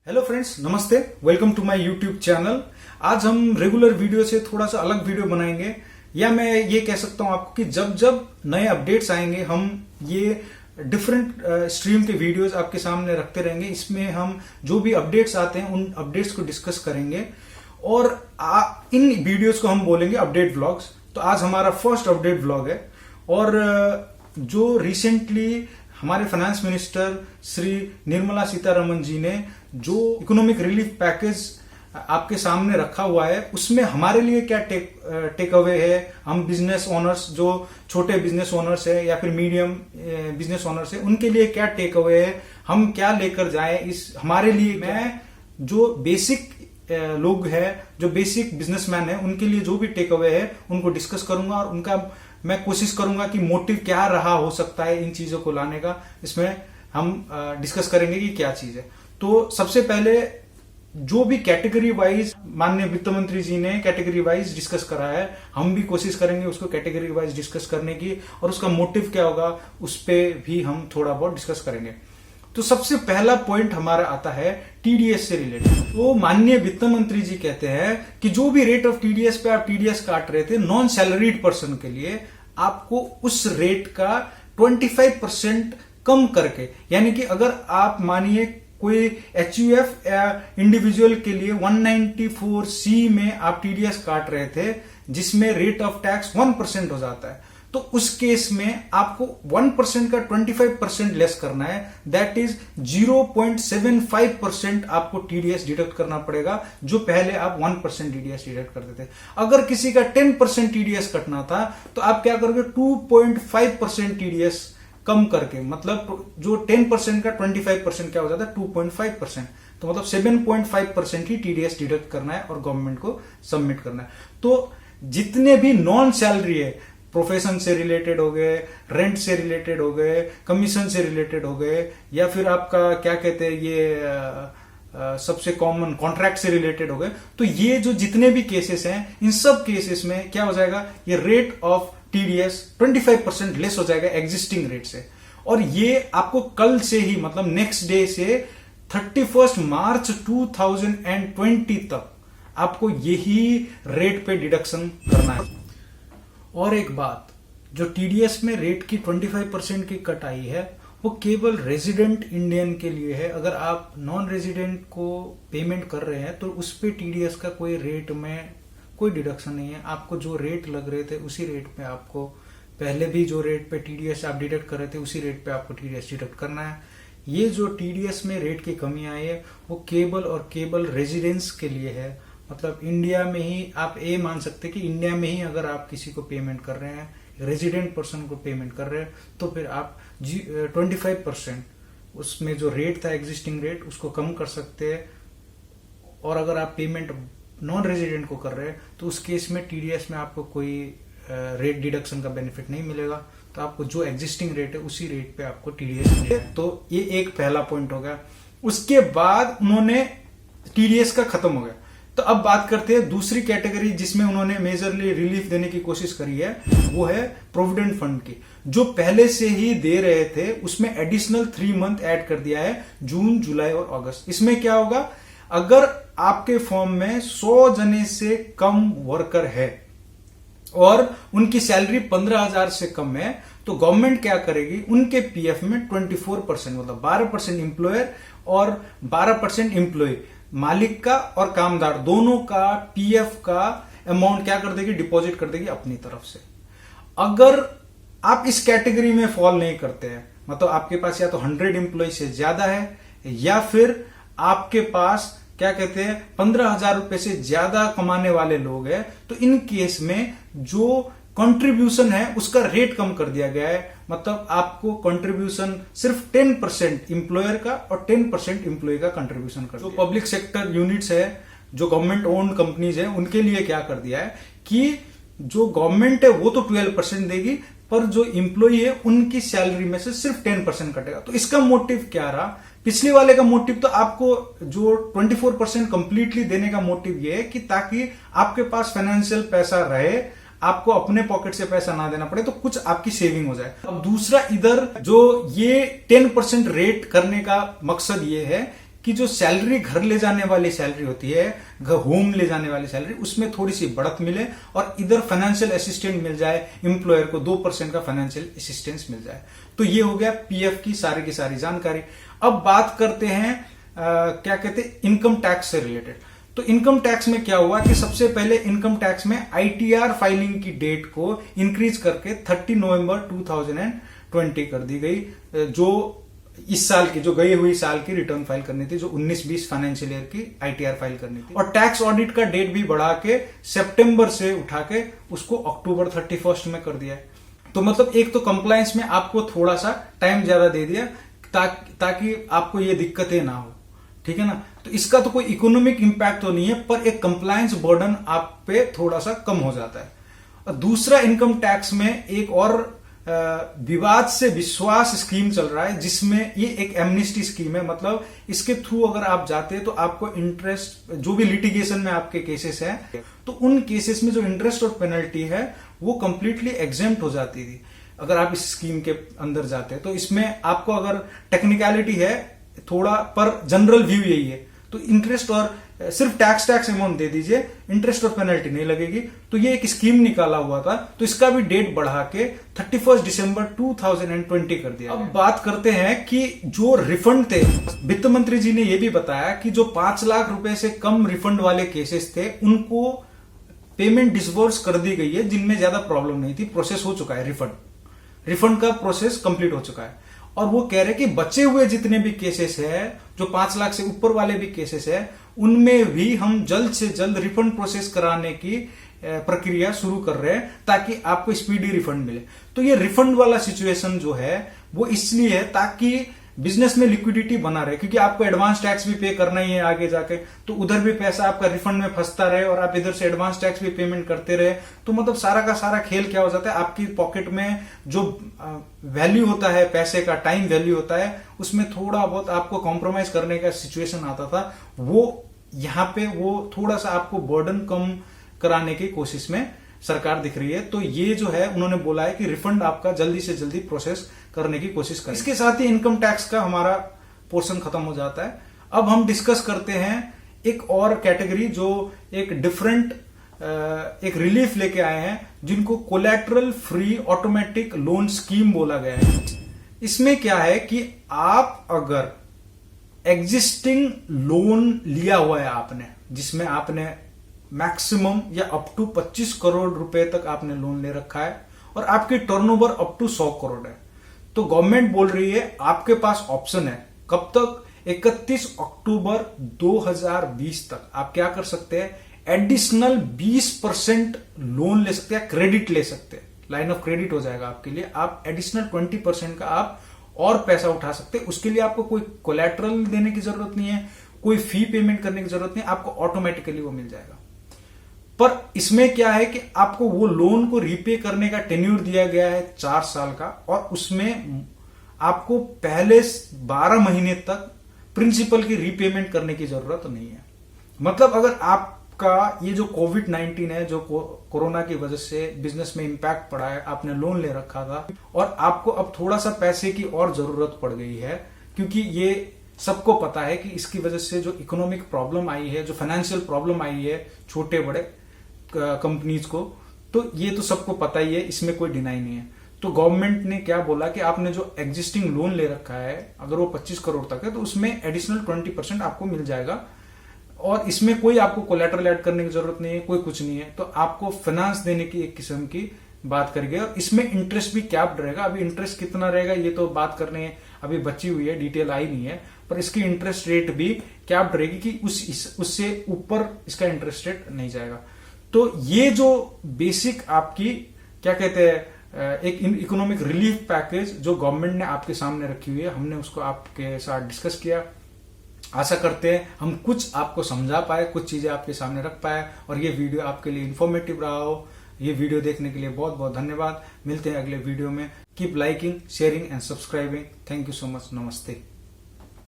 Hello friends, नमस्ते। Welcome to my YouTube channel. आज हम रेगुलर वीडियो से थोड़ा सा अलग वीडियो बनाएंगे, या मैं ये कह सकता हूं आपको कि जब जब नए अपडेट्स आएंगे हम ये डिफरेंट स्ट्रीम के वीडियोस आपके सामने रखते रहेंगे। इसमें हम जो भी अपडेट्स आते हैं उन अपडेट्स को डिस्कस करेंगे और इन वीडियोस को हम बोलेंगे अपडेट व्लॉग्स। तो आज हमारा फर्स्ट अपडेट व्लॉग है और जो रिसेंटली हमारे फाइनेंस मिनिस्टर श्री निर्मला सीतारमण जी ने जो इकोनॉमिक रिलीफ पैकेज आपके सामने रखा हुआ है, उसमें हमारे लिए क्या टेक अवे है। हम बिजनेस ओनर्स, जो छोटे बिजनेस ओनर्स है या फिर मीडियम बिजनेस ओनर्स है, उनके लिए क्या टेक अवे है, हम क्या लेकर जाएं। इस हमारे लिए मैं जो बेसिक लोग हैं, जो बेसिक बिजनेसमैन है, उनके लिए जो भी टेक अवे है उनको डिस्कस करूंगा और उनका मैं कोशिश करूंगा कि मोटिव क्या रहा हो सकता है इन चीजों को लाने का। इसमें हम डिस्कस करेंगे कि क्या चीज है। तो सबसे पहले जो भी कैटेगरी वाइज माननीय वित्त मंत्री जी ने कैटेगरी वाइज डिस्कस करा है, हम भी कोशिश करेंगे उसको कैटेगरी वाइज डिस्कस करने की, और उसका मोटिव क्या होगा उस पर भी हम थोड़ा बहुत डिस्कस करेंगे। तो सबसे पहला पॉइंट हमारा आता है टीडीएस से रिलेटेड। तो माननीय वित्त मंत्री जी कहते हैं कि जो भी रेट ऑफ टीडीएस पे आप टीडीएस काट रहे थे नॉन सैलरीड पर्सन के लिए, आपको उस रेट का 25% कम करके, यानी कि अगर आप मानिए कोई एचयूएफ या इंडिविजुअल के लिए 194C में आप टीडीएस काट रहे थे, जिसमें रेट ऑफ टैक्स 1% हो जाता है, तो उस केस में आपको 1% का 25% लेस करना है। दैट इज 0.75% आपको टीडीएस डिडक्ट करना पड़ेगा, जो पहले आप 1% टीडीएस डिडक्ट करते थे। अगर किसी का 10% टीडीएस कटना था तो आप क्या करोगे, 2.5% टीडीएस कम करके, मतलब जो 10% का 25% क्या हो जाता है 2.5%, तो मतलब 7.5% ही टीडीएस डिडक्ट करना है और गवर्नमेंट को सबमिट करना है। तो जितने भी नॉन सैलरी है, प्रोफेशन से रिलेटेड हो गए, रेंट से रिलेटेड हो गए, कमीशन से रिलेटेड हो गए, या फिर आपका क्या कहते हैं ये सबसे कॉमन कॉन्ट्रैक्ट से रिलेटेड हो गए, तो ये जो जितने भी केसेस हैं, इन सब केसेस में क्या हो जाएगा, ये रेट ऑफ टीडीएस 25% लेस हो जाएगा एग्जिस्टिंग रेट से। और ये आपको कल से ही, मतलब नेक्स्ट डे से 31 मार्च 2020 तक आपको यही रेट पे डिडक्शन करना है। और एक बात, जो टीडीएस में रेट की 25% की कट आई है, वो केवल रेजिडेंट इंडियन के लिए है। अगर आप नॉन रेजिडेंट को पेमेंट कर रहे हैं तो उस पे टीडीएस का कोई रेट में कोई डिडक्शन नहीं है। आपको जो रेट लग रहे थे उसी रेट पे आपको, पहले भी जो रेट पे टीडीएस आप डिडक्ट कर रहे थे उसी रेट पे आपको टीडीएस डिडक्ट करना है। ये जो टीडीएस में रेट की कमी आई है वो केवल और केवल रेजिडेंस के लिए है। मतलब इंडिया में ही आप ये मान सकते हैं कि इंडिया में ही अगर आप किसी को पेमेंट कर रहे हैं, रेजिडेंट पर्सन को पेमेंट कर रहे हैं, तो फिर आप 25% उसमें जो रेट था एग्जिस्टिंग रेट उसको कम कर सकते हैं। और अगर आप पेमेंट नॉन रेजिडेंट को कर रहे हैं तो उस केस में टीडीएस में आपको कोई रेट डिडक्शन का बेनिफिट नहीं मिलेगा। तो आपको जो एग्जिस्टिंग रेट है उसी रेट पे आपको टीडीएस मिलेगा। तो ये एक पहला पॉइंट हो गया। उसके बाद उन्होंने टीडीएस का खत्म हो गया। तो अब बात करते हैं दूसरी कैटेगरी जिसमें उन्होंने मेजरली रिलीफ देने की कोशिश करी है, वो है प्रोविडेंट फंड की। जो पहले से ही दे रहे थे उसमें एडिशनल 3 मंथ ऐड कर दिया है, जून, जुलाई और अगस्त। इसमें क्या होगा, अगर आपके फॉर्म में 100 जने से कम वर्कर है और उनकी सैलरी 15,000 से कम है, तो गवर्नमेंट क्या करेगी, उनके पीएफ में 24%, मतलब 12% इंप्लॉयर और 12% इंप्लॉय, मालिक का और कामदार दोनों का पीएफ का अमाउंट क्या कर देगी, डिपॉजिट कर देगी अपनी तरफ से। अगर आप इस कैटेगरी में फॉल नहीं करते हैं, मतलब आपके पास या तो 100 एम्प्लॉय से ज्यादा है या फिर आपके पास क्या कहते हैं 15,000 रुपए से ज्यादा कमाने वाले लोग हैं, तो इन केस में जो कंट्रीब्यूशन है उसका रेट कम कर दिया गया है। मतलब आपको कंट्रीब्यूशन सिर्फ 10% इंप्लॉयर का और 10% इंप्लॉय का कंट्रीब्यूशन कर दिया। जो पब्लिक सेक्टर यूनिट्स है, जो गवर्नमेंट ओन्ड कंपनीज है, उनके लिए क्या कर दिया है कि जो गवर्नमेंट है वो तो 12% देगी, पर जो इंप्लॉय है उनकी सैलरी में से सिर्फ 10% कटेगा। तो इसका मोटिव क्या रहा, पिछले वाले का मोटिव तो आपको जो 24% कंप्लीटली देने का मोटिव ये है कि ताकि आपके पास फाइनेंशियल पैसा रहे, आपको अपने पॉकेट से पैसा ना देना पड़े, तो कुछ आपकी सेविंग हो जाए। अब दूसरा इधर जो ये 10% रेट करने का मकसद ये है कि जो सैलरी घर ले जाने वाली सैलरी होती है, घर होम ले जाने वाली सैलरी, उसमें थोड़ी सी बढ़त मिले और इधर फाइनेंशियल असिस्टेंट मिल जाए, एम्प्लॉयर को 2% का फाइनेंशियल असिस्टेंस मिल जाए। तो ये हो गया पीएफ की सारी जानकारी। अब बात करते हैं क्या कहते हैं इनकम टैक्स से रिलेटेड। तो इनकम टैक्स में क्या हुआ कि सबसे पहले इनकम टैक्स में आईटीआर फाइलिंग की डेट को इंक्रीज करके 30 नवंबर 2020 कर दी गई। जो इस साल की, जो गई हुई साल की रिटर्न फाइल करनी थी, जो 19-20 फाइनेंशियल ईयर की आईटीआर फाइल करनी थी। और टैक्स ऑडिट का डेट भी बढ़ा के सितंबर से उठा के उसको अक्टूबर 31 में कर दिया है। तो मतलब एक तो कंप्लायंस में आपको थोड़ा सा टाइम ज्यादा दे दिया ताकि आपको ये दिक्कतें ना हो, ठीक है ना। तो इसका तो कोई इकोनॉमिक इंपैक्ट तो नहीं है, पर एक कंप्लायंस बर्डन आप पे थोड़ा सा कम हो जाता है। और दूसरा, इनकम टैक्स में एक और विवाद से विश्वास स्कीम चल रहा है, जिसमें ये एक एमनिस्टी स्कीम है। मतलब इसके थ्रू अगर आप जाते हैं तो आपको इंटरेस्ट, जो भी लिटिगेशन में आपके केसेस हैं, तो उन केसेस में जो इंटरेस्ट और पेनल्टी है वो कंप्लीटली एग्जेम्प्ट हो जाती थी अगर आप इस स्कीम के अंदर जाते हैं। तो इसमें आपको अगर टेक्निकलिटी है थोड़ा, पर जनरल व्यू यही है। तो इंटरेस्ट और सिर्फ टैक्स अमाउंट दे दीजिए, इंटरेस्ट और पेनल्टी नहीं लगेगी। तो ये एक स्कीम निकाला हुआ था, तो इसका भी डेट बढ़ा के 31 दिसंबर 2020 कर दिया। अब बात करते हैं कि जो रिफंड थे, वित्त मंत्री जी ने यह भी बताया कि जो 5 लाख रुपए से कम रिफंड वाले केसेस थे उनको पेमेंट डिसबर्स कर दी गई है, जिनमें ज्यादा प्रॉब्लम नहीं थी। प्रोसेस हो चुका है, रिफंड का प्रोसेस कंप्लीट हो चुका है। और वो कह रहे कि बचे हुए जितने भी केसेस है, जो 5 लाख से ऊपर वाले भी केसेस है, उनमें भी हम जल्द से जल्द रिफंड प्रोसेस कराने की प्रक्रिया शुरू कर रहे हैं ताकि आपको स्पीडी रिफंड मिले। तो ये रिफंड वाला सिचुएशन जो है वो इसलिए है ताकि बिजनेस में लिक्विडिटी बना रहे, क्योंकि आपको एडवांस टैक्स भी पे करना ही है आगे जाके। तो उधर भी पैसा आपका रिफंड में फंसता रहे और आप इधर से एडवांस टैक्स भी पेमेंट करते रहे। तो मतलब सारा का सारा खेल क्या हो जाता है, आपकी पॉकेट में जो वैल्यू होता है पैसे का, टाइम वैल्यू होता है, उसमें थोड़ा बहुत आपको कॉम्प्रोमाइज करने का सिचुएशन आता था। वो यहाँ पे वो थोड़ा सा आपको बर्डन कम कराने की कोशिश में सरकार दिख रही है। तो ये जो है उन्होंने बोला है कि रिफंड आपका जल्दी से जल्दी प्रोसेस करने की कोशिश करें। इसके साथ ही इनकम टैक्स का हमारा पोर्शन खत्म हो जाता है। अब हम डिस्कस करते हैं एक और कैटेगरी जो एक डिफरेंट एक रिलीफ लेके आए हैं, जिनको collateral free automatic loan scheme बोला गया है। इसमें क्या है कि आप अगर एग्जिस्टिंग लोन लिया हुआ है आपने, जिसमें आपने मैक्सिमम या अप टू 25 करोड़ रुपए तक आपने लोन ले रखा है और आपकी टर्नओवर अप टू 100 करोड़ है, तो गवर्नमेंट बोल रही है आपके पास ऑप्शन है कब तक, 31 अक्टूबर 2020 तक आप क्या कर सकते हैं, एडिशनल 20% लोन ले सकते हैं, क्रेडिट ले सकते हैं, लाइन ऑफ क्रेडिट हो जाएगा आपके लिए। आप एडिशनल 20% का आप और पैसा उठा सकते हैं। उसके लिए आपको कोई कोलैटरल देने की जरूरत नहीं है, कोई फी पेमेंट करने की जरूरत नहीं, आपको ऑटोमेटिकली वो मिल जाएगा। पर इसमें क्या है कि आपको वो लोन को रीपे करने का टेन्यूर दिया गया है 4 साल का, और उसमें आपको पहले 12 महीने तक प्रिंसिपल की रीपेमेंट करने की जरूरत नहीं है। मतलब अगर आपका ये जो कोविड-19 है, जो कोरोना की वजह से बिजनेस में इंपैक्ट पड़ा है, आपने लोन ले रखा था और आपको अब थोड़ा सा पैसे की और जरूरत पड़ गई है, क्योंकि ये सबको पता है कि इसकी वजह से जो इकोनॉमिक प्रॉब्लम आई है, जो फाइनेंशियल प्रॉब्लम आई है छोटे बड़े कंपनीज को, तो ये तो सबको पता ही है, इसमें कोई डिनाई नहीं है। तो गवर्नमेंट ने क्या बोला कि आपने जो एग्जिस्टिंग लोन ले रखा है, अगर वो 25 करोड़ तक है, तो उसमें एडिशनल 20% आपको मिल जाएगा और इसमें कोई आपको कोलैटरल ऐड करने की जरूरत नहीं है, कोई कुछ नहीं है। तो आपको फाइनेंस देने की एक किस्म की बात करेंगे और इसमें इंटरेस्ट भी कैप्ड रहेगा। अभी इंटरेस्ट कितना रहेगा ये तो बात करने अभी बची हुई है, डिटेल आई नहीं है, पर इसकी इंटरेस्ट रेट भी कैप्ड रहेगी कि उससे ऊपर इसका इंटरेस्ट रेट नहीं जाएगा। तो ये जो बेसिक आपकी क्या कहते हैं एक इकोनॉमिक रिलीफ पैकेज जो गवर्नमेंट ने आपके सामने रखी हुई है, हमने उसको आपके साथ डिस्कस किया। आशा करते हैं हम कुछ आपको समझा पाए, कुछ चीजें आपके सामने रख पाए और ये वीडियो आपके लिए इंफॉर्मेटिव रहा हो। ये वीडियो देखने के लिए बहुत बहुत धन्यवाद। मिलते हैं अगले वीडियो में। Keep liking, sharing and subscribing. Thank you so much. नमस्ते।